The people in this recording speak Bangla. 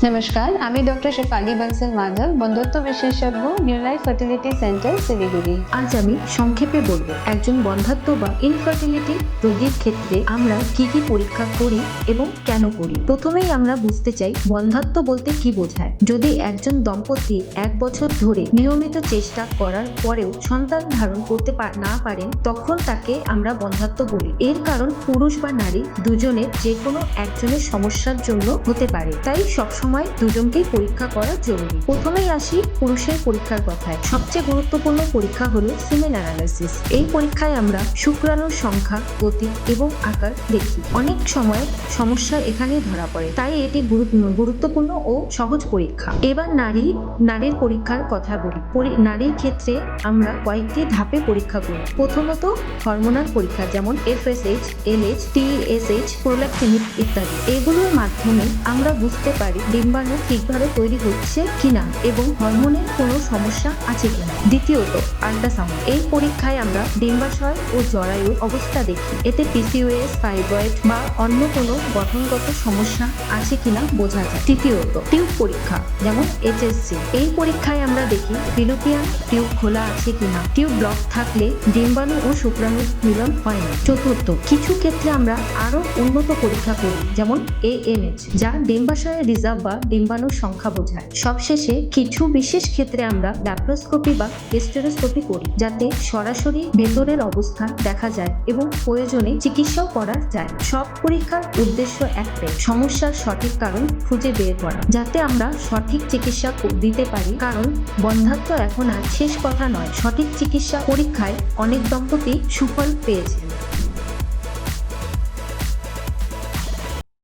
नमस्कार, আমি ডক্টর শেফালি বানসাল মাধব, বন্ধুত্ব বিশেষজ্ঞ new life fertility centre Siliguri. আজ আমি সংক্ষেপে বলবো একজন বন্ধ্যাত্ব বা ইনফার্টিলিটি রোগীর ক্ষেত্রে আমরা কি কি পরীক্ষা করি এবং কেন করি। প্রথমেই আমরা বুঝতে চাই বন্ধ্যাত্ব বলতে কি বোঝায়। যদি একজন দম্পতি 1 বছর ধরে নিয়মিত চেষ্টা করার পরেও সন্তান ধারণ করতে না পারেন, তখন তাকে আমরা বন্ধ্যাত্ব বলি। এর কারণ পুরুষ বা নারী দুজনের যে কোনো একজনের সমস্যার জন্য হতে পারে, তাই সবসময় দুজনকেই পরীক্ষা করা জরুরি। প্রথমেই আসি পুরুষের পরীক্ষার কথায়। সবচেয়ে গুরুত্বপূর্ণ পরীক্ষা হলো সিমেন অ্যানালাইসিস। এই পরীক্ষায় আমরা শুক্রাণুর সংখ্যা, গতি এবং আকার দেখি। অনেক সময় সমস্যা এখানেই ধরা পড়ে, তাই এটি গুরুত্বপূর্ণ ও সহজ পরীক্ষা। এবার নারীর পরীক্ষার কথা বলি। নারীর ক্ষেত্রে আমরা কয়েকটি ধাপে পরীক্ষা করি। প্রথমত হরমোনাল পরীক্ষা, যেমন FSH, LH, TSH, প্রোল্যাক্টিনিক ইত্যাদি। এগুলোর মাধ্যমে আমরা বুঝতে পারি ডিম্বাণু ঠিকভাবে তৈরি হচ্ছে কিনা এবং হরমোনের কোনো সমস্যা আছে কিনা। দ্বিতীয়ত আল্ট্রাসাউন্ড। এই পরীক্ষায় আমরা ডিম্বাশয় ও জরায়ুর অবস্থা দেখি। এতে PCOS, ফাইব্রয়েড বা অন্য কোনো গঠনগত সমস্যা আছে কিনা বোঝা যায়। তৃতীয়ত টিউব পরীক্ষা, যেমন HSG। এই পরীক্ষায় আমরা দেখি ফিলোপিয়ান টিউব খোলা আছে কিনা। টিউব ব্লক থাকলে ডিম্বাণু ও শুক্রাণুর মিলন হয় না। চতুর্থ, কিছু ক্ষেত্রে আমরা আরো উন্নত পরীক্ষা করি, যেমন ANH, যা ডিম্বাশয়ের রিজার্ভ বা ডিম্বাণুর সংখ্যা বোঝায়। সবশেষে কিছু বিশেষ ক্ষেত্রে আমরা ল্যাপ্রোস্কোপি বা হিস্টেরোস্কোপি করি, যাতে সরাসরি ভেতরের অবস্থা দেখা যায় এবং প্রয়োজনে চিকিৎসাও করা যায়। সব পরীক্ষার উদ্দেশ্য একটাই, সমস্যার সঠিক কারণ খুঁজে বের করা, যাতে আমরা সঠিক চিকিৎসা দিতে পারি। কারণ বন্ধ্যাত্ব এখন আর শেষ কথা নয়। সঠিক চিকিৎসা পরীক্ষায় অনেক দম্পতি সুফল পেয়েছেন।